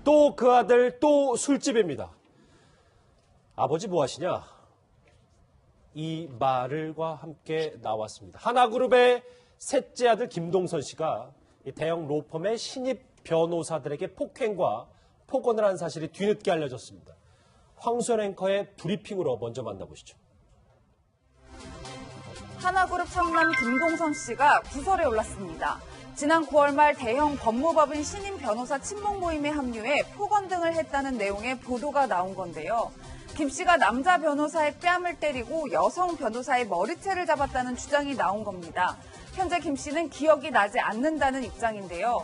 또 그 아들 또 술집입니다. 아버지 뭐 하시냐? 이 말과 함께 나왔습니다. 하나그룹의 셋째 아들 김동선 씨가 대형 로펌의 신입 변호사들에게 폭행과 폭언을 한 사실이 뒤늦게 알려졌습니다. 황수연 앵커의 브리핑으로 먼저 만나보시죠. 하나그룹 상남 김동선 씨가 구설에 올랐습니다. 지난 9월 말 대형 법무법인 신임 변호사 친목 모임에 합류해 폭언 등을 했다는 내용의 보도가 나온 건데요. 김 씨가 남자 변호사의 뺨을 때리고 여성 변호사의 머리채를 잡았다는 주장이 나온 겁니다. 현재 김 씨는 기억이 나지 않는다는 입장인데요.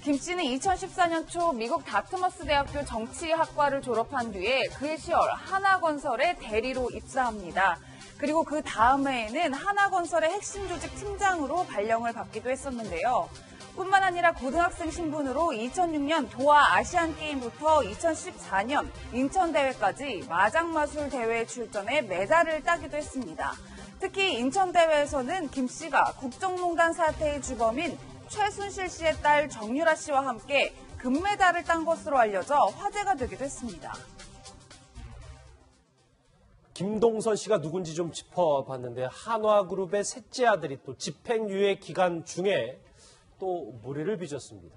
김 씨는 2014년 초 미국 다트머스 대학교 정치학과를 졸업한 뒤에 그해 10월 하나건설에 대리로 입사합니다. 그리고 그 다음 해에는 하나건설의 핵심 조직 팀장으로 발령을 받기도 했었는데요. 뿐만 아니라 고등학생 신분으로 2006년 도하 아시안게임부터 2014년 인천대회까지 마장마술 대회에 출전해 메달을 따기도 했습니다. 특히 인천대회에서는 김 씨가 국정농단 사태의 주범인 최순실 씨의 딸 정유라 씨와 함께 금메달을 딴 것으로 알려져 화제가 되기도 했습니다. 김동선 씨가 누군지 좀 짚어봤는데 한화그룹의 셋째 아들이 또 집행유예 기간 중에 또 무리를 빚었습니다.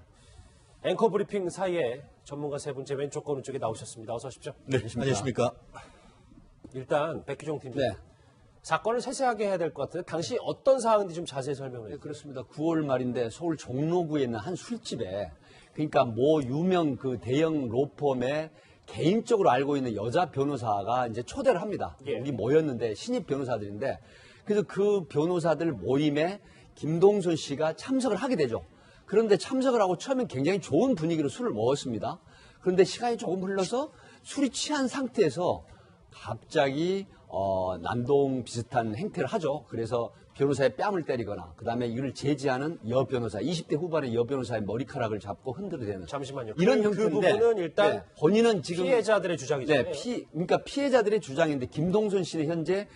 앵커 브리핑 사이에 전문가 세 분 제 왼쪽 오른쪽에 나오셨습니다. 어서 오십시오. 네, 안녕하십니까. 일단 백규종 팀장. 네. 사건을 세세하게 해야 될 것 같은데 당시 어떤 사항인지 좀 자세히 설명을 해주세요. 네, 그렇습니다. 9월 말인데 서울 종로구에 있는 한 술집에 그러니까 뭐 유명 그 대형 로펌의 개인적으로 알고 있는 여자 변호사가 이제 초대를 합니다. 예. 우리 모였는데 신입 변호사들인데 그래서 그 변호사들 모임에 김동선 씨가 참석을 하게 되죠. 그런데 참석을 하고 처음엔 굉장히 좋은 분위기로 술을 먹었습니다. 그런데 시간이 조금 흘러서 술이 취한 상태에서 갑자기 난동 비슷한 행태를 하죠. 그래서 변호사의 뺨을 때리거나 그다음에 이를 제지하는 여 변호사, 20대 후반의 여 변호사의 머리카락을 잡고 흔들어대는 잠시만요. 이런 그 형태인데 부분은 일단 네, 본인은 지금 피해자들의 주장이죠. 네, 그러니까 피해자들의 주장인데 김동선 씨는 현재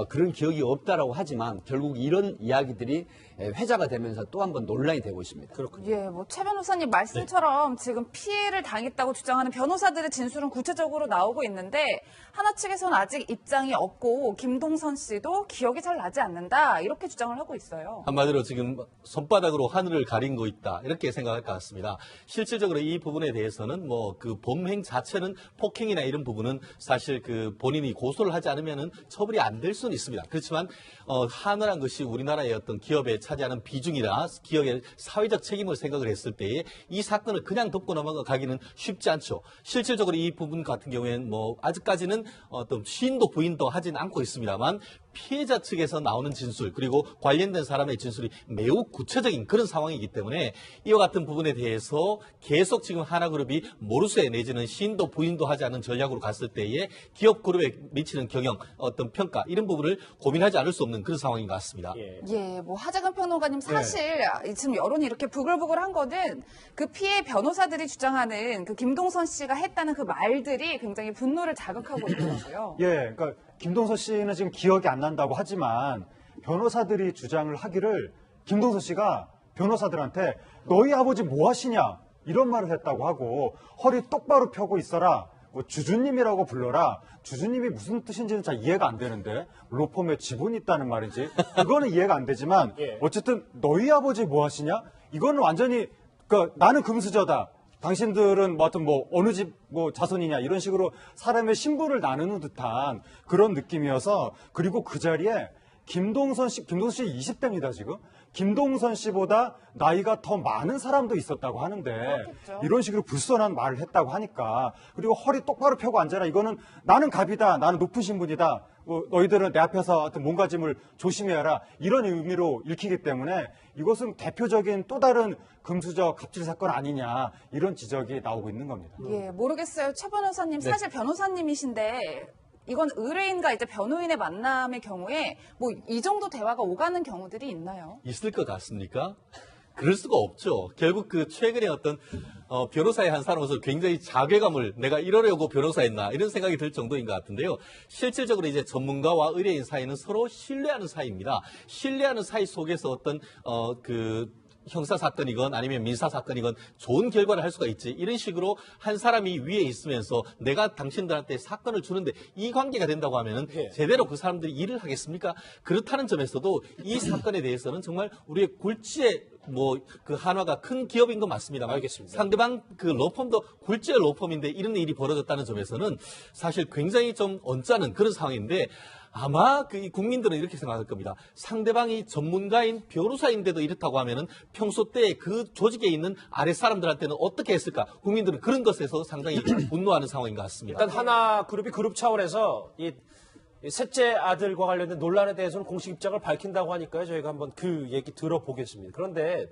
그런 기억이 없다라고 하지만 결국 이런 이야기들이 회자가 되면서 또 한 번 논란이 되고 있습니다. 그렇군요. 예, 뭐 최 변호사님 말씀처럼 지금 피해를 당했다고 주장하는 변호사들의 진술은 구체적으로 나오고 있는데 하나 측에서는 아직 입장이 없고 김동선 씨도 기억이 잘 나지 않는다 이렇게 주장을 하고 있어요. 한마디로 지금 손바닥으로 하늘을 가린 거 있다 이렇게 생각할 것 같습니다. 실질적으로 이 부분에 대해서는 뭐 그 범행 자체는 폭행이나 이런 부분은 사실 그 본인이 고소를 하지 않으면은 처벌이 안 될 수는 있습니다. 그렇지만 하늘한 것이 우리나라의 어떤 기업에 차지하는 비중이나 기업의 사회적 책임을 생각을 했을 때에 이 사건을 그냥 덮고 넘어가기는 쉽지 않죠. 실질적으로 이 부분 같은 경우에는 뭐 아직까지는 어떤 시인도 부인도 하진 않고 있습니다만 피해자 측에서 나오는 진술 그리고 관련된 사람의 진술이 매우 구체적인 그런 상황이기 때문에 이와 같은 부분에 대해서 계속 지금 하나그룹이 모르쇠 내지는 시인도 부인도 하지 않은 전략으로 갔을 때에 기업 그룹에 미치는 경영 어떤 평가 이런 부분을 고민하지 않을 수 없는 그런 상황인 것 같습니다. 예, 뭐 하재근 평론가님 사실 지금 여론이 이렇게 부글부글한 거는 그 피해 변호사들이 주장하는 그 김동선 씨가 했다는 그 말들이 굉장히 분노를 자극하고 있더라고요. 예, 그러니까 김동선 씨는 지금 기억이 안 난다고 하지만 변호사들이 주장을 하기를 김동선 씨가 변호사들한테 너희 아버지 뭐 하시냐 이런 말을 했다고 하고 허리 똑바로 펴고 있어라 뭐 주주님이라고 불러라 주주님이 무슨 뜻인지는 잘 이해가 안 되는데 로펌에 지분이 있다는 말인지 그거는 이해가 안 되지만 어쨌든 너희 아버지 뭐 하시냐 이거는 완전히 그러니까 나는 금수저다 당신들은 뭐 하여튼 뭐 어느 집 뭐 자손이냐 이런 식으로 사람의 신분을 나누는 듯한 그런 느낌이어서 그리고 그 자리에 김동선 씨 20대입니다 지금. 김동선 씨보다 나이가 더 많은 사람도 있었다고 하는데 그렇겠죠. 이런 식으로 불손한 말을 했다고 하니까 그리고 허리 똑바로 펴고 앉아라 이거는 나는 갑이다 나는 높은 신분이다 너희들은 내 앞에서 하여튼 몸가짐을 조심해야라 이런 의미로 읽히기 때문에 이것은 대표적인 또 다른 금수저 갑질 사건 아니냐 이런 지적이 나오고 있는 겁니다. 예, 모르겠어요. 최 변호사님 사실 변호사님이신데 이건 의뢰인과 이제 변호인의 만남의 경우에 뭐 이 정도 대화가 오가는 경우들이 있나요? 있을 것 같습니까? 그럴 수가 없죠. 결국 그 최근에 어떤 변호사의 한 사람으로서 굉장히 자괴감을 내가 이러려고 변호사했나 이런 생각이 들 정도인 것 같은데요. 실질적으로 이제 전문가와 의뢰인 사이는 서로 신뢰하는 사이입니다. 신뢰하는 사이 속에서 어떤 그 형사 사건이건 아니면 민사 사건이건 좋은 결과를 할 수가 있지. 이런 식으로 한 사람이 위에 있으면서 내가 당신들한테 사건을 주는데 이 관계가 된다고 하면은 예. 제대로 그 사람들이 일을 하겠습니까? 그렇다는 점에서도 이 사건에 대해서는 정말 우리의 굴지의 뭐 그 한화가 큰 기업인 건 맞습니다만 알겠습니다. 상대방 그 로펌도 굴지의 로펌인데 이런 일이 벌어졌다는 점에서는 사실 굉장히 좀 언짢은 그런 상황인데 아마 그 국민들은 이렇게 생각할 겁니다. 상대방이 전문가인 변호사인데도 이렇다고 하면은 평소 때 그 조직에 있는 아래 사람들한테는 어떻게 했을까? 국민들은 그런 것에서 상당히 분노하는 상황인 것 같습니다. 일단 하나그룹이 그룹 차원에서 이 셋째 아들과 관련된 논란에 대해서는 공식 입장을 밝힌다고 하니까요. 저희가 한번 그 얘기 들어보겠습니다. 그런데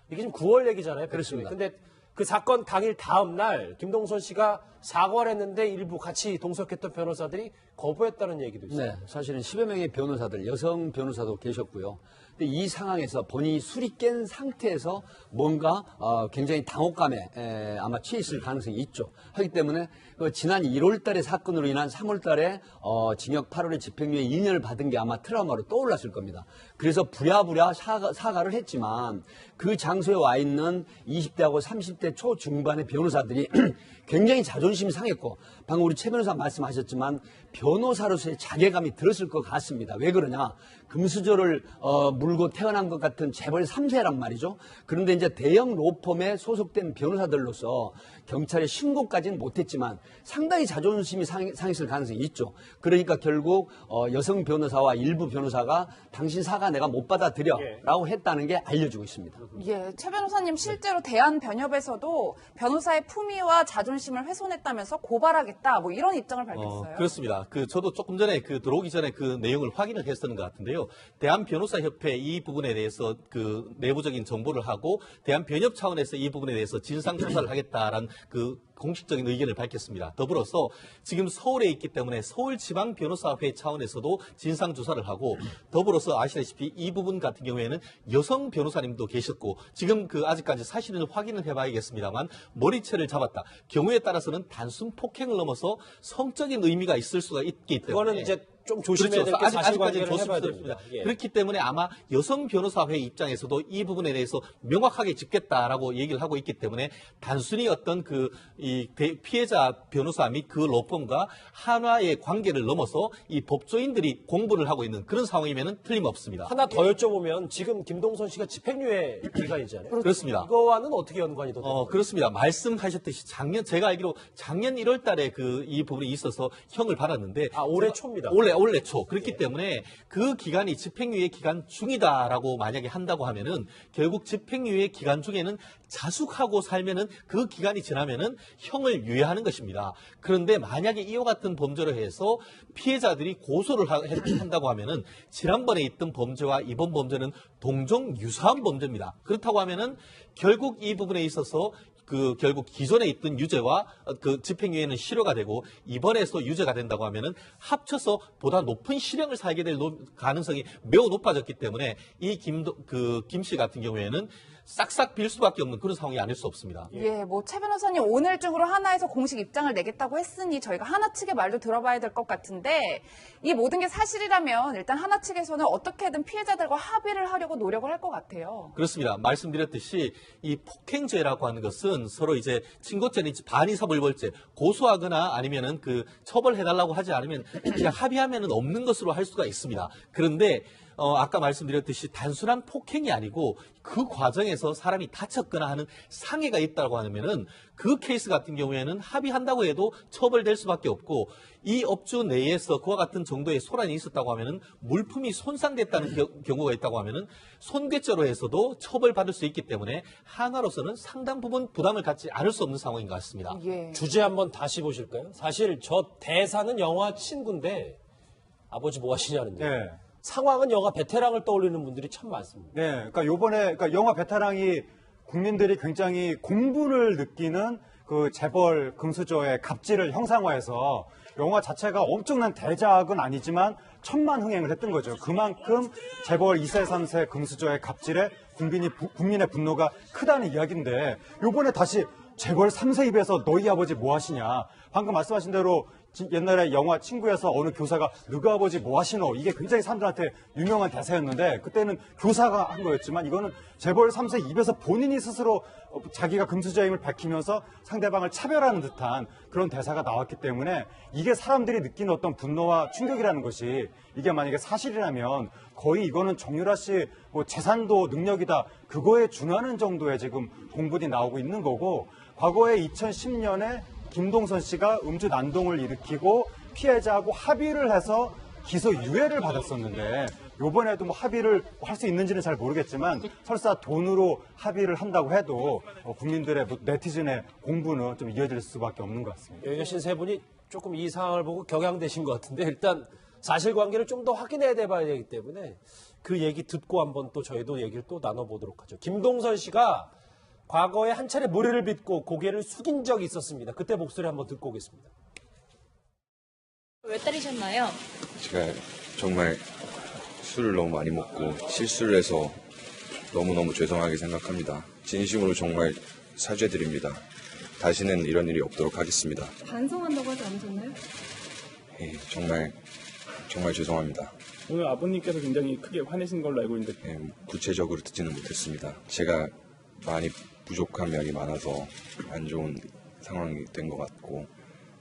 이게 지금 9월 얘기잖아요. 그렇습니다. 근데 그 사건 당일 다음 날 김동선 씨가 사과를 했는데 일부 같이 동석했던 변호사들이 거부했다는 얘기도 있어요. 네, 사실은 10여 명의 변호사들, 여성 변호사도 계셨고요. 근데 이 상황에서 본인이 술이 깬 상태에서 뭔가 굉장히 당혹감에 아마 취해 있을 가능성이 있죠. 하기 때문에 그 지난 1월 달의 사건으로 인한 3월 달에 징역 8월에 집행유예 2년을 받은 게 아마 트라우마로 떠올랐을 겁니다. 그래서 부랴부랴 사과를 했지만 그 장소에 와 있는 20대하고 30대 초중반의 변호사들이 굉장히 자존심이 상했고 방금 우리 최 변호사 말씀하셨지만 변호사로서의 자괴감이 들었을 것 같습니다. 왜 그러냐? 금수저를 물고 태어난 것 같은 재벌 3세란 말이죠. 그런데 이제 대형 로펌에 소속된 변호사들로서 경찰에 신고까지는 못했지만 상당히 자존심이 상했을 가능성이 있죠. 그러니까 결국 여성 변호사와 일부 변호사가 당신 사과 내가 못 받아들여라고 했다는 게 알려지고 있습니다. 예, 최 변호사님 실제로 대한변협에서도 변호사의 품위와 자존심을 훼손했다면서 고발하겠다 뭐 이런 입장을 밝혔어요. 그렇습니다. 저도 조금 전에 들어오기 전에 그 내용을 확인을 했었는 것 같은데요. 대한변호사협회 이 부분에 대해서 그 내부적인 정보를 하고 대한변협 차원에서 이 부분에 대해서 진상조사를 하겠다라는 그 공식적인 의견을 밝혔습니다. 더불어서 지금 서울에 있기 때문에 서울지방변호사회 차원에서도 진상조사를 하고 더불어서 아시다시피 이 부분 같은 경우에는 여성 변호사님도 계셨고 지금 아직까지 사실을 확인을 해봐야겠습니다만 머리채를 잡았다. 경우에 따라서는 단순 폭행을 넘어서 성적인 의미가 있을 수가 있기 때문에 그거는 이제 좀 조심해야 될 게 그렇죠. 사실관계를 해봐야 조심스럽습니다. 됩니다. 예. 그렇기 때문에 아마 여성 변호사회 입장에서도 이 부분에 대해서 명확하게 짚겠다라고 얘기를 하고 있기 때문에 단순히 어떤 피해자 변호사 및 그 로펌과 한화의 관계를 넘어서 이 법조인들이 공부를 하고 있는 그런 상황이면은 틀림없습니다. 하나 더 여쭤보면 지금 김동선 씨가 집행유예 기간이잖아요. 그렇습니다. 이거와는 어떻게 연관이 더 돼요? 그렇습니다. 말씀하셨듯이 제가 알기로 작년 1월 달에 이 부분이 있어서 형을 받았는데. 올해 초입니다. 올해 초. 그렇기 때문에 그 기간이 집행유예 기간 중이다라고 만약에 한다고 하면은 결국 집행유예 기간 중에는 자숙하고 살면은 그 기간이 지나면은 형을 유예하는 것입니다. 그런데 만약에 이와 같은 범죄로 해서 피해자들이 고소를 한다고 하면은 지난번에 있던 범죄와 이번 범죄는 동종 유사한 범죄입니다. 그렇다고 하면은 결국 이 부분에 있어서 결국 기존에 있던 유죄와 집행유예는 실효가 되고 이번에서 유죄가 된다고 하면은 합쳐서 보다 높은 실형을 살게 될 가능성이 매우 높아졌기 때문에 이 김 씨 같은 경우에는 싹싹 빌 수밖에 없는 그런 상황이 아닐 수 없습니다. 예, 뭐 최 변호사님 오늘 중으로 하나에서 공식 입장을 내겠다고 했으니 저희가 하나 측의 말도 들어봐야 될 것 같은데 이 모든 게 사실이라면 일단 하나 측에서는 어떻게든 피해자들과 합의를 하려고 노력을 할 것 같아요. 그렇습니다. 말씀드렸듯이 이 폭행죄라고 하는 것은 서로 이제 친고죄인지 반의사불벌죄 고소하거나 아니면은 처벌해달라고 하지 않으면 그냥 합의하면은 없는 것으로 할 수가 있습니다. 그런데 아까 말씀드렸듯이 단순한 폭행이 아니고 그 과정에서 사람이 다쳤거나 하는 상해가 있다고 하면은 그 케이스 같은 경우에는 합의한다고 해도 처벌될 수밖에 없고 이 업주 내에서 그와 같은 정도의 소란이 있었다고 하면은 물품이 손상됐다는 경우가 있다고 하면은 손괴죄로 해서도 처벌받을 수 있기 때문에 한화로서는 상당 부분 부담을 갖지 않을 수 없는 상황인 것 같습니다. 예. 주제 한번 다시 보실까요? 사실 저 대사는 영화 친구인데 아버지 뭐 하시냐는데 네. 상황은 영화 베테랑을 떠올리는 분들이 참 많습니다. 네, 그러니까 영화 베테랑이 국민들이 굉장히 공분을 느끼는 그 재벌 금수저의 갑질을 형상화해서 영화 자체가 엄청난 대작은 아니지만 천만흥행을 했던 거죠. 그만큼 재벌 2세, 3세 금수저의 갑질에 국민의 분노가 크다는 이야기인데 요번에 다시 재벌 3세 입에서 너희 아버지 뭐 하시냐. 방금 말씀하신 대로 옛날에 영화 친구에서 어느 교사가 너희 아버지 뭐 하시노? 이게 굉장히 사람들한테 유명한 대사였는데 그때는 교사가 한 거였지만 이거는 재벌 3세 입에서 본인이 스스로 자기가 금수저임을 밝히면서 상대방을 차별하는 듯한 그런 대사가 나왔기 때문에 이게 사람들이 느끼는 어떤 분노와 충격이라는 것이 이게 만약에 사실이라면 거의 이거는 정유라 씨 뭐 재산도 능력이다 그거에 준하는 정도의 지금 공분이 나오고 있는 거고 과거에 2010년에 김동선 씨가 음주 난동을 일으키고 피해자하고 합의를 해서 기소 유예를 받았었는데 이번에도 뭐 합의를 할 수 있는지는 잘 모르겠지만 설사 돈으로 합의를 한다고 해도 국민들의 네티즌의 공분은 좀 이어질 수밖에 없는 것 같습니다. 여기 계신 세 분이 조금 이 상황을 보고 격양되신 것 같은데 일단 사실관계를 좀 더 확인해야 돼봐야 되기 때문에 그 얘기 듣고 한번 또 저희도 얘기를 또 나눠보도록 하죠. 김동선 씨가 과거에 한 차례 무리를 빚고 고개를 숙인 적이 있었습니다. 그때 목소리 한번 듣고 오겠습니다. 왜 때리셨나요? 제가 정말 술을 너무 많이 먹고 실수를 해서 너무너무 죄송하게 생각합니다. 진심으로 정말 사죄드립니다. 다시는 이런 일이 없도록 하겠습니다. 반성한다고 하지 않으셨나요? 예, 정말 죄송합니다. 오늘 아버님께서 굉장히 크게 화내신 걸로 알고 있는데 예, 구체적으로 듣지는 못했습니다. 제가 많이 부족한 면이 많아서 안 좋은 상황이 된 것 같고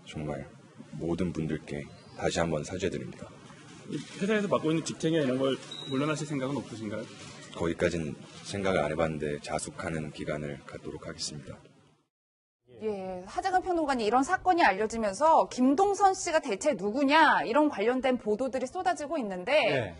정말 모든 분들께 다시 한번 사죄드립니다. 이 회사에서 맡고 있는 직책이나 이런 걸 물러나실 생각은 없으신가요? 거기까지는 생각을 안 해봤는데 자숙하는 기간을 갖도록 하겠습니다. 예, 하재근 평론가님 이런 사건이 알려지면서 김동선 씨가 대체 누구냐 이런 관련된 보도들이 쏟아지고 있는데 네.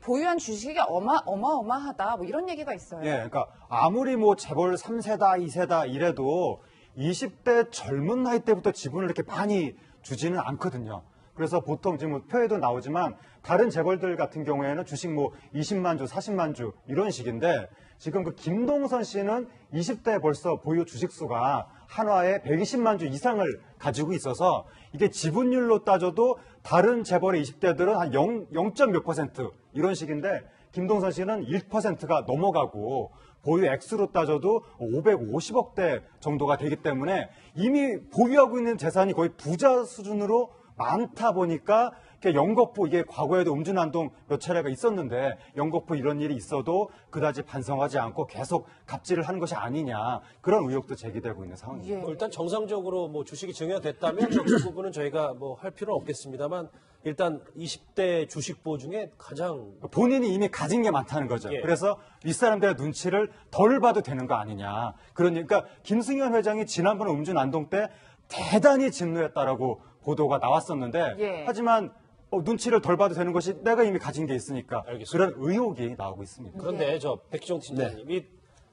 보유한 주식이 어마어마하다 뭐 이런 얘기가 있어요. 예, 그러니까 아무리 뭐 재벌 3세다, 2세다 이래도 20대 젊은 나이 때부터 지분을 이렇게 많이 주지는 않거든요. 그래서 보통 지금 뭐 표에도 나오지만 다른 재벌들 같은 경우에는 주식 뭐 20만 주, 40만 주 이런 식인데 지금 그 김동선 씨는 20대에 벌써 보유 주식수가 한화에 120만 주 이상을 가지고 있어서 이게 지분율로 따져도 다른 재벌의 20대들은 한 0. 몇 % 이런 식인데 김동선 씨는 1%가 넘어가고 보유 액수로 따져도 550억대 정도가 되기 때문에 이미 보유하고 있는 재산이 거의 부자 수준으로 많다 보니까 연거푸 이게 과거에도 음주난동 몇 차례가 있었는데 연거푸 이런 일이 있어도 그다지 반성하지 않고 계속 갑질을 하는 것이 아니냐 그런 의혹도 제기되고 있는 상황입니다. 예. 일단 정상적으로 뭐 주식이 증여됐다면 그 부분은 저희가 뭐 할 필요는 없겠습니다만 일단 20대 주식 보유 중에 가장 본인이 이미 가진 게 많다는 거죠. 예. 그래서 윗사람들의 눈치를 덜 봐도 되는 거 아니냐. 그러니까 김승현 회장이 지난번 음주난동 때 대단히 진노했다라고 보도가 나왔었는데 예. 하지만 눈치를 덜 봐도 되는 것이 내가 이미 가진 게 있으니까 알겠습니다. 그런 의혹이 나오고 있습니다. 그런데 저 백기정 팀장님 이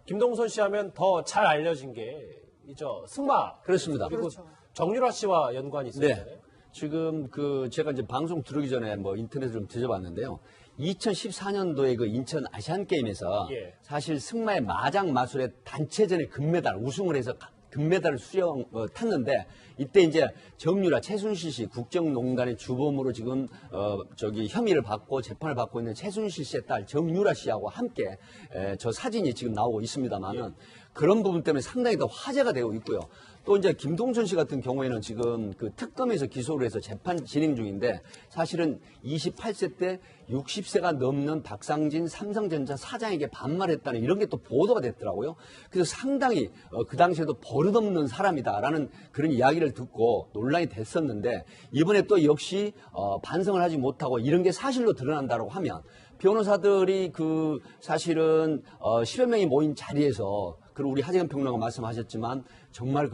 김동선 씨 하면 더 잘 알려진 게 이저 승마 그렇습니다. 그리고 그렇죠. 정유라 씨와 연관이 있었잖아요. 네. 지금 제가 이제 방송 들어오기 전에 뭐 인터넷을 좀 뒤져봤는데요. 2014년도에 그 인천 아시안 게임에서 예. 사실 승마의 마장 마술의 단체전에 금메달 우승을 해서 금메달을 탔는데 이때 이제 정유라 최순실 씨 국정농단의 주범으로 지금 혐의를 받고 재판을 받고 있는 최순실 씨의 딸 정유라 씨하고 함께 저 사진이 지금 나오고 있습니다만은 그런 부분 때문에 상당히 더 화제가 되고 있고요. 또 이제 김동선 씨 같은 경우에는 지금 그 특검에서 기소를 해서 재판 진행 중인데 사실은 28세 때 60세가 넘는 박상진 삼성전자 사장에게 반말했다는 이런 게 또 보도가 됐더라고요. 그래서 상당히 그 당시에도 버릇없는 사람이다라는 그런 이야기를 듣고 논란이 됐었는데 이번에 또 역시 반성을 하지 못하고 이런 게 사실로 드러난다고 하면 변호사들이 사실은 10여 명이 모인 자리에서 그리고 우리 하재근 평론가 말씀하셨지만 정말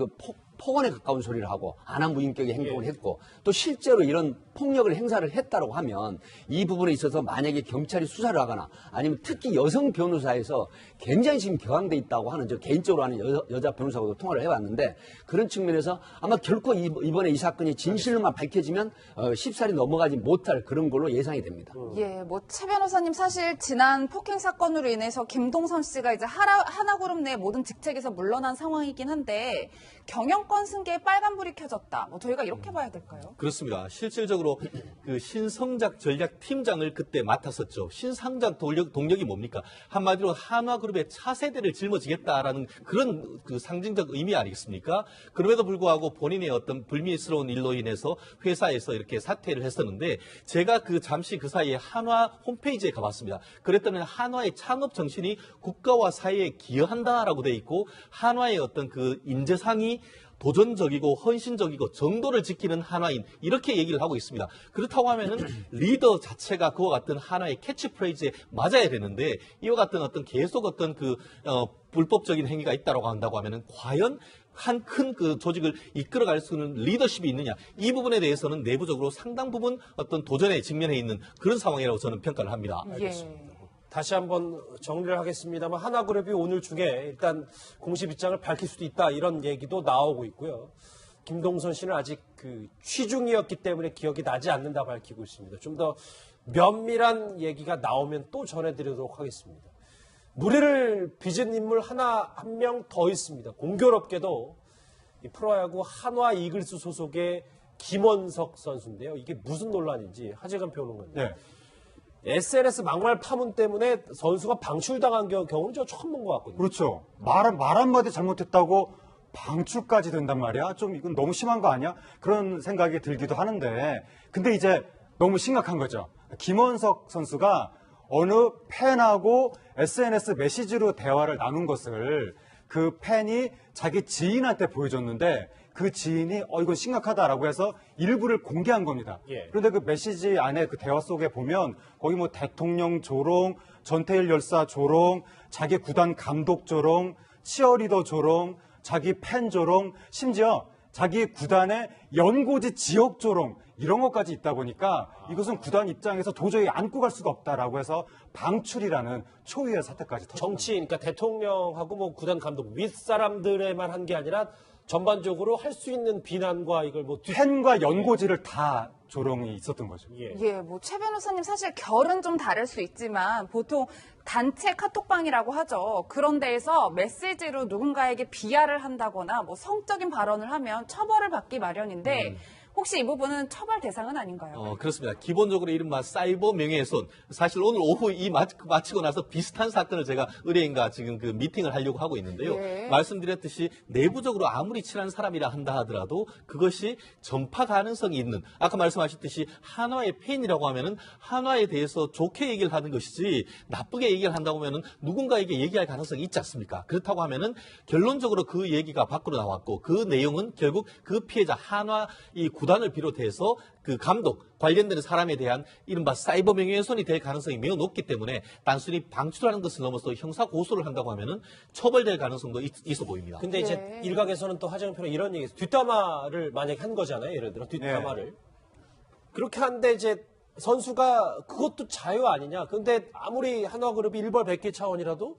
폭언에 가까운 소리를 하고 안하무인격의 행동을 했고 또 실제로 이런 폭력을 행사를 했다고 하면 이 부분에 있어서 만약에 경찰이 수사를 하거나 아니면 특히 여성 변호사에서 굉장히 지금 격앙돼 있다고 하는 저 개인적으로 하는 여자 변호사하고도 통화를 해봤는데 그런 측면에서 아마 결코 이번에 이 사건이 진실로만 밝혀지면 쉽사리 넘어가지 못할 그런 걸로 예상이 됩니다. 예, 뭐 최 변호사님 사실 지난 폭행 사건으로 인해서 김동선 씨가 이제 하나그룹 내 모든 직책에서 물러난 상황이긴 한데 경영권 사건 승계에 빨간불이 켜졌다. 뭐 저희가 이렇게 봐야 될까요? 그렇습니다. 실질적으로 그 신성작 전략 팀장을 그때 맡았었죠. 신성작 동력이 뭡니까? 한마디로 한화그룹의 차세대를 짊어지겠다라는 그런 그 상징적 의미 아니겠습니까? 그럼에도 불구하고 본인의 어떤 불미스러운 일로 인해서 회사에서 이렇게 사퇴를 했었는데 제가 잠시 그 사이에 한화 홈페이지에 가봤습니다. 그랬더니 한화의 창업 정신이 국가와 사회에 기여한다라고 돼 있고 한화의 어떤 그 인재상이 도전적이고 헌신적이고 정도를 지키는 한화인 이렇게 얘기를 하고 있습니다. 그렇다고 하면은 리더 자체가 그와 같은 한화의 캐치프레이즈에 맞아야 되는데 이와 같은 어떤 계속 어떤 불법적인 행위가 있다고 한다고 하면은 과연 한 큰 그 조직을 이끌어갈 수 있는 리더십이 있느냐 이 부분에 대해서는 내부적으로 상당 부분 어떤 도전에 직면해 있는 그런 상황이라고 저는 평가를 합니다. 다시 한번 정리를 하겠습니다만 하나그룹이 오늘 중에 일단 공식 입장을 밝힐 수도 있다 이런 얘기도 나오고 있고요. 김동선 씨는 아직 취중이었기 때문에 기억이 나지 않는다 밝히고 있습니다. 좀 더 면밀한 얘기가 나오면 또 전해드리도록 하겠습니다. 무리를 빚은 인물 한 명 더 있습니다. 공교롭게도 이 프로야구 한화 이글스 소속의 김원석 선수인데요. 이게 무슨 논란인지 하재근 평론가님. 네. SNS 막말 파문 때문에 선수가 방출당한 경우는 저 처음 본 것 같거든요. 그렇죠. 말 한마디 잘못했다고 방출까지 된단 말이야. 좀 이건 너무 심한 거 아니야? 그런 생각이 들기도 하는데 근데 이제 너무 심각한 거죠. 김원석 선수가 어느 팬하고 SNS 메시지로 대화를 나눈 것을 그 팬이 자기 지인한테 보여줬는데 그 지인이 이건 심각하다라고 해서 일부를 공개한 겁니다. 예. 그런데 그 메시지 안에 그 대화 속에 보면 거기 뭐 대통령 조롱, 전태일 열사 조롱, 자기 구단 감독 조롱, 치어리더 조롱, 자기 팬 조롱, 심지어 자기 구단의 연고지 지역 조롱 이런 것까지 있다 보니까 이것은 구단 입장에서 도저히 안고 갈 수가 없다라고 해서 방출이라는 초유의 사태까지 터졌습니다. 정치인, 그러니까 대통령하고 뭐 구단 감독 윗사람들에만 한 게 아니라 전반적으로 할 수 있는 비난과 이걸 뭐 팬과 연고지를 다 조롱이 있었던 거죠. 뭐 최 변호사님 사실 결은 좀 다를 수 있지만 보통 단체 카톡방이라고 하죠. 그런 데에서 메시지로 누군가에게 비하를 한다거나 뭐 성적인 발언을 하면 처벌을 받기 마련인데 혹시 이 부분은 처벌 대상은 아닌가요? 그렇습니다. 기본적으로 이른바 사이버 명예훼손. 사실 오늘 오후 마치고 나서 비슷한 사건을 제가 의뢰인과 지금 그 미팅을 하려고 하고 있는데요. 예. 말씀드렸듯이 내부적으로 아무리 친한 사람이라 한다 하더라도 그것이 전파 가능성이 있는 아까 말씀하셨듯이 한화의 팬이라고 하면은 한화에 대해서 좋게 얘기를 하는 것이지 나쁘게 얘기를 한다고 하면은 누군가에게 얘기할 가능성이 있지 않습니까? 그렇다고 하면은 결론적으로 그 얘기가 밖으로 나왔고 그 내용은 결국 그 피해자 한화 이 구단을 비롯해서 그 감독 관련되는 사람에 대한 이른바 사이버 명예훼손이 될 가능성이 매우 높기 때문에 단순히 방출하는 것을 넘어서 형사 고소를 한다고 하면은 처벌될 가능성도 있어 보입니다. 근데 이제 일각에서는 또 하재근 평론 이런 얘기, 뒷담화를 만약에 한 거잖아요. 예를 들어 뒷담화를. 그렇게 하는데 이제 선수가 그것도 자유 아니냐. 근데 아무리 한화그룹이 일벌백계 차원이라도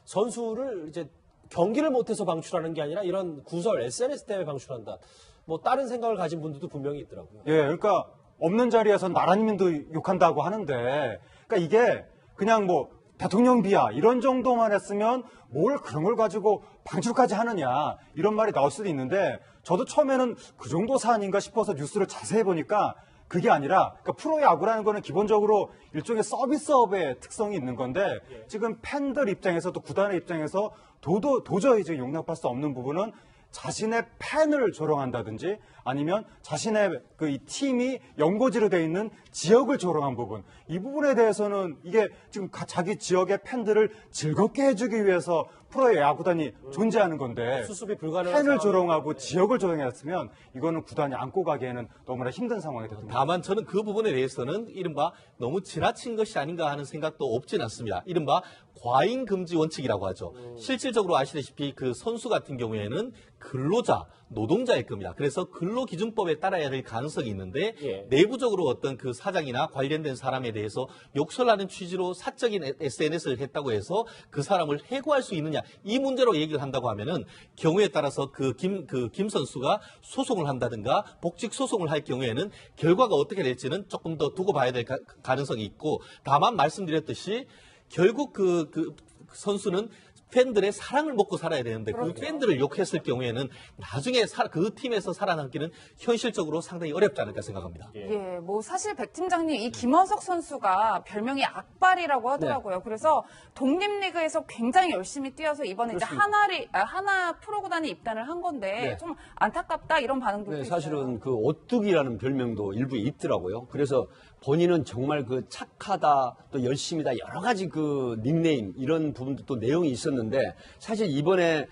선수를 이제 경기를 못해서 방출하는 게 아니라 이런 구설 SNS 때문에 방출한다. 뭐 다른 생각을 가진 분들도 분명히 있더라고요. 예, 그러니까 없는 자리에서 나라님도 욕한다고 하는데, 그러니까 이게 그냥 뭐 대통령 비하 이런 정도만 했으면 뭘 그런 걸 가지고 방출까지 하느냐 이런 말이 나올 수도 있는데 저도 처음에는 그 정도 사안인가 싶어서 뉴스를 자세히 보니까 그게 아니라 그러니까 프로야구라는 거는 기본적으로 일종의 서비스업의 특성이 있는 건데 지금 팬들 입장에서도 구단의 입장에서 도저히 지금 용납할 수 없는 부분은 자신의 팬을 조롱한다든지 아니면 자신의 이 팀이 연고지로 되어 있는 지역을 조롱한 부분 이 부분에 대해서는 이게 지금 자기 지역의 팬들을 즐겁게 해주기 위해서 프로의 야구단이 존재하는 건데 수습이 불가능한 팬을 상황이 조롱하고 지역을 조롱했으면 이거는 구단이 안고 가기에는 너무나 힘든 상황이 됐습니다. 다만 저는 그 부분에 대해서는 이른바 너무 지나친 것이 아닌가 하는 생각도 없진 않습니다. 이른바 과잉 금지 원칙이라고 하죠. 실질적으로 아시다시피 그 선수 같은 경우에는 근로자, 노동자일 겁니다. 그래서 근로기준법에 따라야 될 가능성이 있는데 내부적으로 어떤 그 사장이나 관련된 사람에 대해서 욕설하는 취지로 사적인 SNS를 했다고 해서 그 사람을 해고할 수 있느냐 이 문제로 얘기를 한다고 하면은 경우에 따라서 김 선수가 소송을 한다든가 복직 소송을 할 경우에는 결과가 어떻게 될지는 조금 더 두고 봐야 될 가능성이 있고 다만 말씀드렸듯이 결국 그 선수는 팬들의 사랑을 먹고 살아야 되는데 그 그렇죠. 팬들을 욕했을 경우에는 나중에 그 팀에서 살아남기는 현실적으로 상당히 어렵지 않을까 생각합니다. 예, 뭐 사실 백 팀장님 이 김원석 선수가 별명이 악발이라고 하더라고요. 그래서 독립리그에서 굉장히 열심히 뛰어서 이번에 이제 하나 프로구단에 입단을 한 건데 네. 좀 안타깝다 이런 반응도 네, 있어요. 사실은 그 오뚜기라는 별명도 일부에 있더라고요. 그래서 본인은 정말 그 착하다, 또 열심이다, 여러 가지 그 닉네임 이런 부분도 또 내용이 있었는데 사실 이번에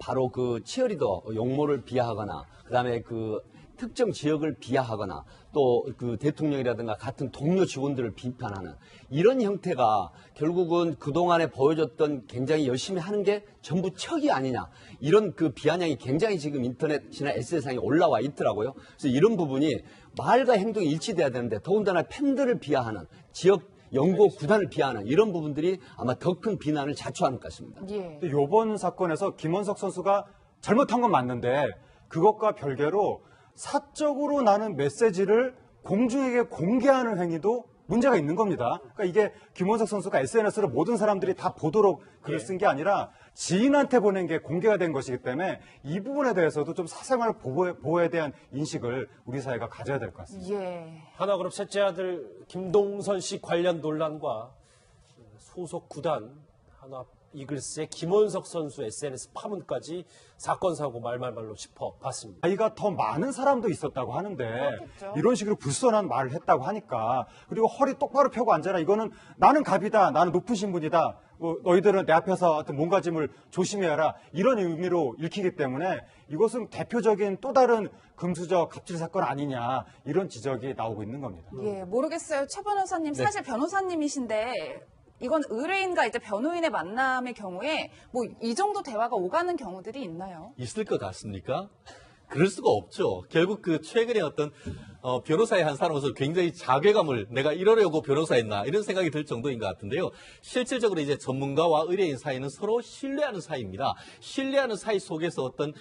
바로 그 치어리더 용모를 비하하거나 그다음에 그 특정 지역을 비하하거나 또 그 대통령이라든가 같은 동료 직원들을 비판하는 이런 형태가 결국은 그동안에 보여줬던 굉장히 열심히 하는 게 전부 척이 아니냐 이런 그 비아냥이 굉장히 지금 인터넷이나 SNS상에 올라와 있더라고요. 그래서 이런 부분이 말과 행동이 일치돼야 되는데 더군다나 팬들을 비하하는 지역 연고 구단을 비하하는 이런 부분들이 아마 더 큰 비난을 자초하는 것 같습니다. 예. 이번 사건에서 김원석 선수가 잘못한 건 맞는데 그것과 별개로 사적으로 나는 메시지를 공중에게 공개하는 행위도 문제가 있는 겁니다. 그러니까 이게 김원석 선수가 SNS로 모든 사람들이 다 보도록 글을 쓴 게 아니라 지인한테 보낸 게 공개가 된 것이기 때문에 이 부분에 대해서도 좀 사생활 보호에 대한 인식을 우리 사회가 가져야 될 것 같습니다. 예. 하나그룹 셋째 아들 김동선 씨 관련 논란과 소속 구단 하나 이글스의 김원석 선수 SNS 파문까지 사건 사고 말말말로 짚어봤습니다. 아이가 더 많은 사람도 있었다고 하는데 그렇겠죠. 이런 식으로 불손한 말을 했다고 하니까 그리고 허리 똑바로 펴고 앉아라. 이거는 나는 갑이다. 나는 높은 신분이다. 너희들은 내 앞에서 어떤 몸가짐을 조심해야 하라. 이런 의미로 읽히기 때문에 이것은 대표적인 또 다른 금수저 갑질 사건 아니냐. 이런 지적이 나오고 있는 겁니다. 예, 모르겠어요. 최 변호사님, 사실 변호사님이신데 이건 의뢰인과 이제 변호인의 만남의 경우에 뭐 이 정도 대화가 오가는 경우들이 있나요? 있을 것 같습니까? 그럴 수가 없죠. 결국 그 최근에 어떤 변호사의 한 사람으로서 굉장히 자괴감을 내가 이러려고 변호사했나 이런 생각이 들 정도인 것 같은데요. 실질적으로 이제 전문가와 의뢰인 사이는 서로 신뢰하는 사이입니다. 신뢰하는 사이 속에서 어떤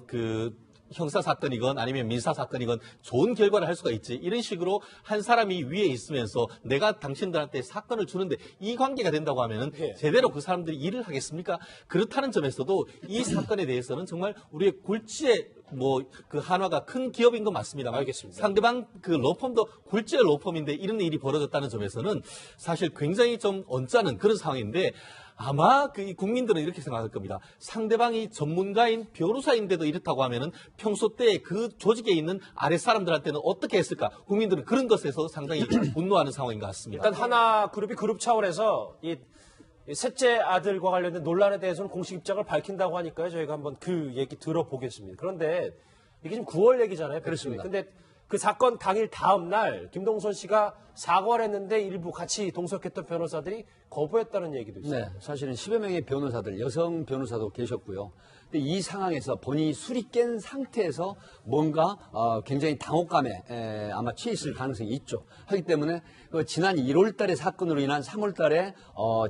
그 형사 사건이건 아니면 민사 사건이건 좋은 결과를 할 수가 있지. 이런 식으로 한 사람이 위에 있으면서 내가 당신들한테 사건을 주는데 이 관계가 된다고 하면은 제대로 그 사람들이 일을 하겠습니까? 그렇다는 점에서도 이 사건에 대해서는 정말 우리의 굴지의 뭐 그 한화가 큰 기업인 건 맞습니다. 알겠습니다. 상대방 그 로펌도 굴지의 로펌인데 이런 일이 벌어졌다는 점에서는 사실 굉장히 좀 언짢은 그런 상황인데 아마 그 국민들은 이렇게 생각할 겁니다. 상대방이 전문가인 변호사인데도 이렇다고 하면은 평소 때 그 조직에 있는 아래 사람들한테는 어떻게 했을까? 국민들은 그런 것에서 상당히 분노하는 상황인 것 같습니다. 일단 하나그룹이 그룹 차원에서 이 셋째 아들과 관련된 논란에 대해서는 공식 입장을 밝힌다고 하니까요. 저희가 한번 그 얘기 들어보겠습니다. 그런데 이게 지금 9월 얘기잖아요. 그렇습니다. 근데 그 사건 당일 다음 날 김동선 씨가 사과를 했는데 일부 같이 동석했던 변호사들이 거부했다는 얘기도 있어요. 네, 사실은 10여 명의 변호사들, 여성 변호사도 계셨고요. 근데 이 상황에서 본인이 술이 깬 상태에서 뭔가 굉장히 당혹감에 아마 취해 있을 가능성이 있죠. 하기 때문에 그 지난 1월 달의 사건으로 인한 3월 달에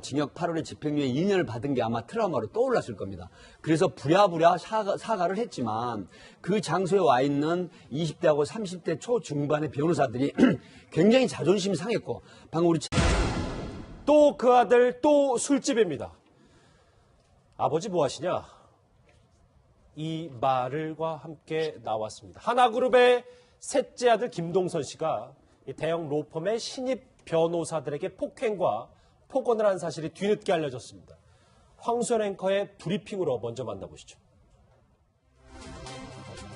징역 8월에 집행유예 2년을 받은 게 아마 트라우마로 떠올랐을 겁니다. 그래서 부랴부랴 사과를 했지만 그 장소에 와 있는 20대하고 30대 초중반의 변호사들이 굉장히 자존심이 상했고 방금 우리 또 그 아들 또 술집입니다. 아버지 뭐 하시냐? 이 말과 함께 나왔습니다. 하나그룹의 셋째 아들 김동선 씨가 이 대형 로펌의 신입 변호사들에게 폭행과 폭언을 한 사실이 뒤늦게 알려졌습니다. 황수연 앵커의 브리핑으로 먼저 만나보시죠.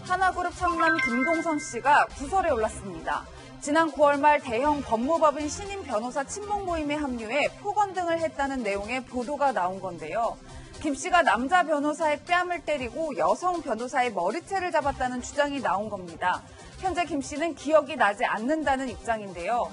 하나그룹 청남 김동선 씨가 구설에 올랐습니다. 지난 9월 말 대형 법무법인 신임 변호사 친목 모임에 합류해 폭언 등을 했다는 내용의 보도가 나온 건데요. 김 씨가 남자 변호사의 뺨을 때리고 여성 변호사의 머리채를 잡았다는 주장이 나온 겁니다. 현재 김 씨는 기억이 나지 않는다는 입장인데요.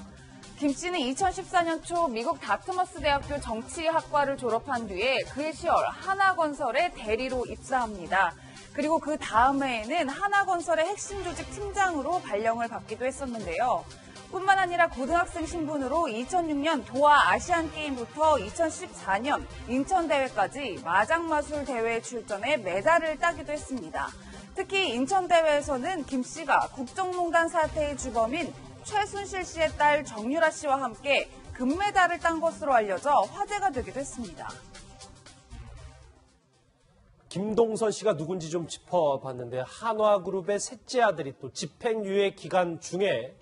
김 씨는 2014년 초 미국 다트머스 대학교 정치학과를 졸업한 뒤에 그해 10월 하나건설의 대리로 입사합니다. 그리고 그 다음 해에는 하나건설의 핵심 조직 팀장으로 발령을 받기도 했었는데요. 뿐만 아니라 고등학생 신분으로 2006년 도하 아시안게임부터 2014년 인천대회까지 마장마술 대회에 출전해 메달을 따기도 했습니다. 특히 인천대회에서는 김 씨가 국정농단 사태의 주범인 최순실 씨의 딸 정유라 씨와 함께 금메달을 딴 것으로 알려져 화제가 되기도 했습니다. 김동선 씨가 누군지 좀 짚어봤는데 한화그룹의 셋째 아들이 또 집행유예 기간 중에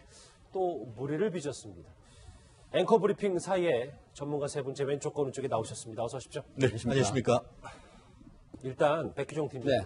또 무리를 빚었습니다. 앵커 브리핑 사이에 전문가 세 분 제 왼쪽 오른쪽에 나오셨습니다. 어서 오십시오. 네, 안녕하십니까. 일단 백규종 팀장. 네.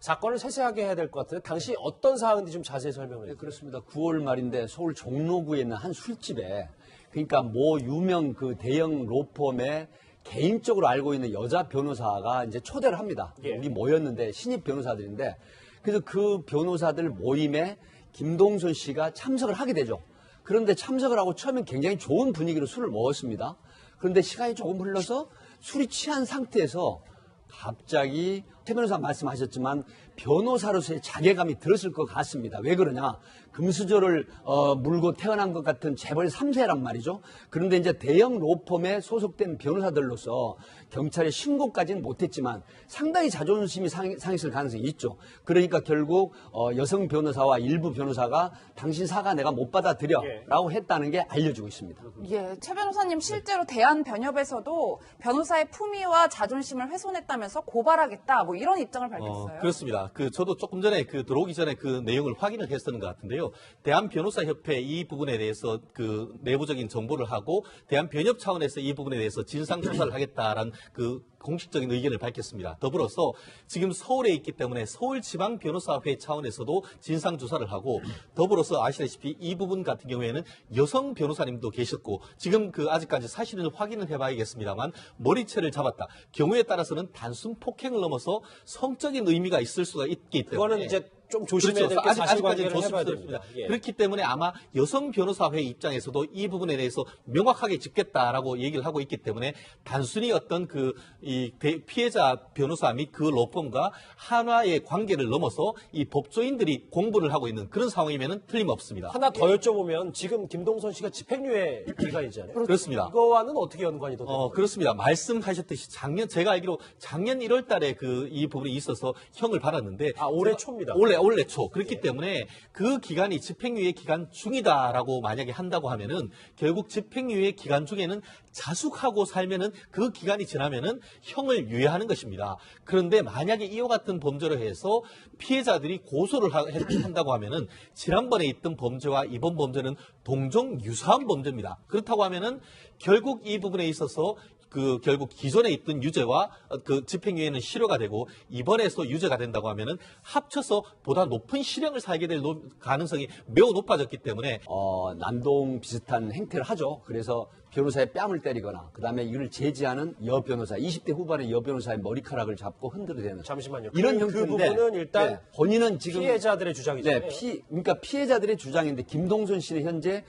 사건을 세세하게 해야 될 것 같은데 당시 어떤 상황인지 좀 자세히 설명을 네, 해주세요. 그렇습니다. 9월 말인데 서울 종로구에 있는 한 술집에 그러니까 뭐 유명 그 대형 로펌에 개인적으로 알고 있는 여자 변호사가 이제 초대를 합니다. 예. 우리 모였는데 신입 변호사들인데 그래서 그 변호사들 모임에 김동선 씨가 참석을 하게 되죠. 그런데 참석을 하고 처음엔 굉장히 좋은 분위기로 술을 먹었습니다. 그런데 시간이 조금 흘러서 술이 취한 상태에서 갑자기 최 변호사 말씀하셨지만 변호사로서의 자괴감이 들었을 것 같습니다. 왜 그러냐? 금수저를 물고 태어난 것 같은 재벌 3세란 말이죠. 그런데 이제 대형 로펌에 소속된 변호사들로서 경찰에 신고까지는 못했지만 상당히 자존심이 상했을 가능성이 있죠. 그러니까 결국 여성 변호사와 일부 변호사가 당신 사과 내가 못 받아들여라고 했다는 게 알려지고 있습니다. 예, 최 변호사님 실제로 대한변협에서도 변호사의 품위와 자존심을 훼손했다면서 고발하겠다 뭐 이런 입장을 밝혔어요. 그렇습니다. 저도 조금 전에 들어오기 전에 그 내용을 확인을 했었는 것 같은데요. 대한변호사협회 이 부분에 대해서 그 내부적인 정보를 하고 대한변협 차원에서 이 부분에 대해서 진상조사를 하겠다라는 그 공식적인 의견을 밝혔습니다. 더불어서 지금 서울에 있기 때문에 서울지방변호사회 차원에서도 진상조사를 하고 더불어서 아시다시피 이 부분 같은 경우에는 여성 변호사님도 계셨고 지금 아직까지 사실을 확인을 해봐야겠습니다만 머리채를 잡았다. 경우에 따라서는 단순 폭행을 넘어서 성적인 의미가 있을 수가 있기 때문에 그거는 이제 좀 조심해야 될 게 그렇죠. 사실관계를 아직까지는 해봐야 조심스럽습니다. 됩니다. 예. 그렇기 때문에 아마 여성 변호사회 입장에서도 이 부분에 대해서 명확하게 짚겠다라고 얘기를 하고 있기 때문에 단순히 어떤 피해자 변호사 및 그 로펌과 한화의 관계를 넘어서 이 법조인들이 공부를 하고 있는 그런 상황이면은 틀림없습니다. 하나 더 여쭤보면 지금 김동선 씨가 집행유예 기간이잖아요. 그렇습니다. 이거와는 어떻게 연관이 더 됩니까? 그렇습니다. 말씀하셨듯이 제가 알기로 작년 1월 달에 이 부분이 있어서 형을 받았는데. 올해 초입니다. 올해 초. 그렇기 때문에 그 기간이 집행유예 기간 중이다라고 만약에 한다고 하면은 결국 집행유예 기간 중에는 자숙하고 살면은 그 기간이 지나면은 형을 유예하는 것입니다. 그런데 만약에 이와 같은 범죄를 해서 피해자들이 고소를 한다고 하면은 지난번에 있던 범죄와 이번 범죄는 동종 유사한 범죄입니다. 그렇다고 하면은 결국 이 부분에 있어서 결국 기존에 있던 유죄와 집행유예는 실효가 되고 이번에서 유죄가 된다고 하면은 합쳐서 보다 높은 실형을 살게 될 가능성이 매우 높아졌기 때문에 난동 비슷한 행태를 하죠. 그래서 변호사의 뺨을 때리거나 그다음에 이를 제지하는 여 변호사 20대 후반의 여 변호사의 머리카락을 잡고 흔들어대는 잠시만요. 이런 그 형태인데 부분은 일단 네, 본인은 지금 피해자들의 주장이잖아요. 네, 그러니까 피해자들의 주장인데 김동선 씨는 현재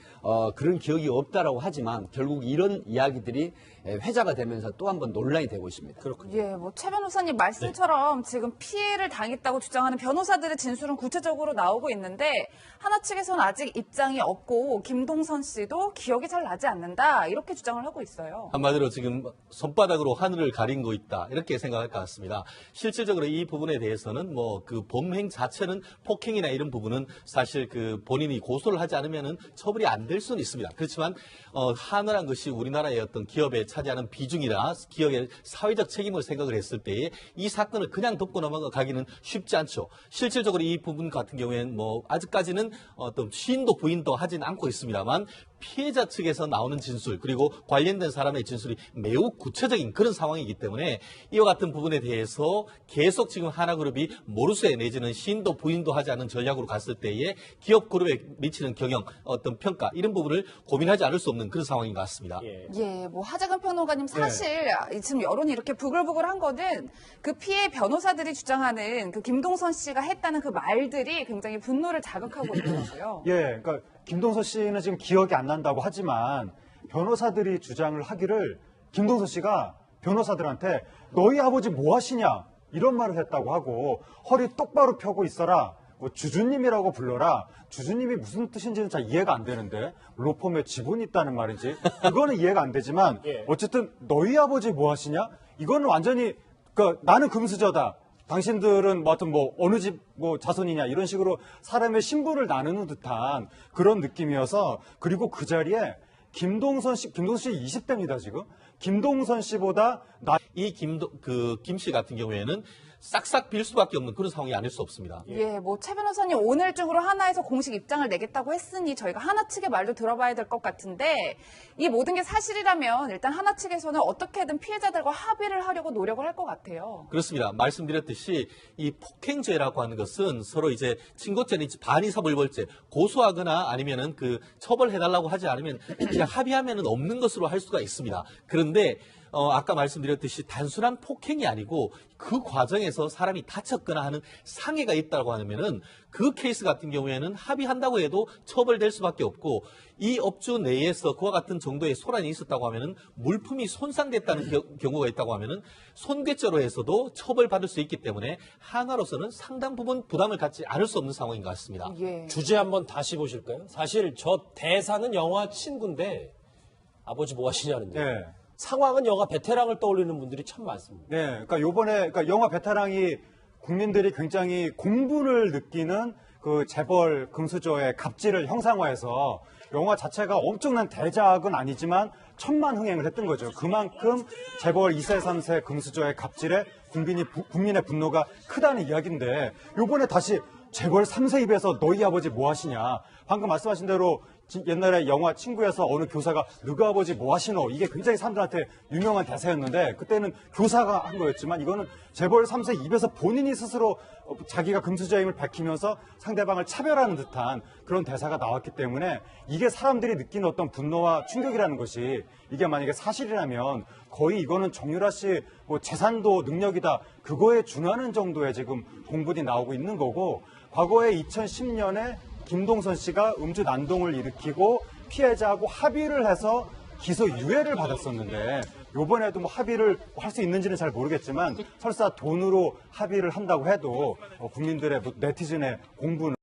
그런 기억이 없다라고 하지만 결국 이런 이야기들이 회자가 되면서 또 한 번 논란이 되고 있습니다. 그렇군요. 예, 뭐 최 변호사님 말씀처럼 지금 피해를 당했다고 주장하는 변호사들의 진술은 구체적으로 나오고 있는데 하나 측에서는 아직 입장이 없고 김동선 씨도 기억이 잘 나지 않는다 이렇게 주장을 하고 있어요. 한마디로 지금 손바닥으로 하늘을 가린 거 있다 이렇게 생각할 것 같습니다. 실질적으로 이 부분에 대해서는 범행 자체는 폭행이나 이런 부분은 사실 본인이 고소를 하지 않으면은 처벌이 안 될 수는 있습니다. 그렇지만 한화란 것이 우리나라의 어떤 기업에 차지하는 비중이나 기업의 사회적 책임을 생각을 했을 때에 이 사건을 그냥 덮고 넘어가기는 쉽지 않죠. 실질적으로 이 부분 같은 경우에는 아직까지는 어떤 시인도 부인도 하진 않고 있습니다만 피해자 측에서 나오는 진술 그리고 관련된 사람의 진술이 매우 구체적인 그런 상황이기 때문에 이와 같은 부분에 대해서 계속 지금 하나그룹이 모르쇠 내지는 시인도 부인도 하지 않은 전략으로 갔을 때에 기업 그룹에 미치는 경영 어떤 평가 이런 부분을 고민하지 않을 수 없는 그런 상황인 것 같습니다. 예, 뭐 하재근 평론가님 사실 지금 여론이 이렇게 부글부글한 거는 그 피해 변호사들이 주장하는 그 김동선 씨가 했다는 그 말들이 굉장히 분노를 자극하고 있더라고요. 예, 그러니까 김동선 씨는 지금 기억이 안 난다고 하지만 변호사들이 주장을 하기를 김동선 씨가 변호사들한테 너희 아버지 뭐 하시냐 이런 말을 했다고 하고 허리 똑바로 펴고 있어라 주주님이라고 불러라 주주님이 무슨 뜻인지는 잘 이해가 안 되는데 로펌에 지분이 있다는 말인지 그거는 이해가 안 되지만 어쨌든 너희 아버지 뭐 하시냐 이거는 완전히 나는 금수저다 당신들은 어느 집 자손이냐 이런 식으로 사람의 신분을 나누는 듯한 그런 느낌이어서 그리고 그 자리에 김동선 씨 20대입니다 지금 김동선 씨보다 김 씨 같은 경우에는 싹싹 빌 수밖에 없는 그런 상황이 아닐 수 없습니다. 예, 뭐 최 변호사님 오늘 중으로 하나에서 공식 입장을 내겠다고 했으니 저희가 하나 측의 말도 들어봐야 될 것 같은데 이 모든 게 사실이라면 일단 하나 측에서는 어떻게든 피해자들과 합의를 하려고 노력을 할 것 같아요. 그렇습니다. 말씀드렸듯이 이 폭행죄라고 하는 것은 서로 이제 친고죄는 반의사불벌죄 고소하거나 아니면은 그 처벌해달라고 하지 않으면 그냥 합의하면은 없는 것으로 할 수가 있습니다. 그런데 아까 말씀드렸듯이 단순한 폭행이 아니고 그 과정에서 사람이 다쳤거나 하는 상해가 있다고 하면은 그 케이스 같은 경우에는 합의한다고 해도 처벌될 수밖에 없고 이 업주 내에서 그와 같은 정도의 소란이 있었다고 하면은 물품이 손상됐다는 경우가 있다고 하면은 손괴죄로 해서도 처벌받을 수 있기 때문에 하나로서는 상당 부분 부담을 갖지 않을 수 없는 상황인 것 같습니다. 예. 주제 한번 다시 보실까요? 사실 저 대사는 영화 친구인데 아버지 뭐 하시냐는데 네. 상황은 영화 베테랑을 떠올리는 분들이 참 많습니다. 네, 그러니까 요번에 영화 베테랑이 국민들이 굉장히 공분을 느끼는 그 재벌 금수저의 갑질을 형상화해서 영화 자체가 엄청난 대작은 아니지만 천만흥행을 했던 거죠. 그만큼 재벌 2세, 3세 금수저의 갑질에 국민의 분노가 크다는 이야기인데 요번에 다시 재벌 3세 입에서 너희 아버지 뭐 하시냐. 방금 말씀하신 대로 옛날에 영화 친구에서 어느 교사가 너희 아버지 뭐 하시노 이게 굉장히 사람들한테 유명한 대사였는데 그때는 교사가 한 거였지만 이거는 재벌 3세 입에서 본인이 스스로 자기가 금수저임을 밝히면서 상대방을 차별하는 듯한 그런 대사가 나왔기 때문에 이게 사람들이 느끼는 어떤 분노와 충격이라는 것이 이게 만약에 사실이라면 거의 이거는 정유라 씨 뭐 재산도 능력이다 그거에 준하는 정도의 지금 공분이 나오고 있는 거고 과거에 2010년에 김동선 씨가 음주 난동을 일으키고 피해자하고 합의를 해서 기소 유예를 받았었는데 이번에도 뭐 합의를 할 수 있는지는 잘 모르겠지만 설사 돈으로 합의를 한다고 해도 국민들의 네티즌의 공분을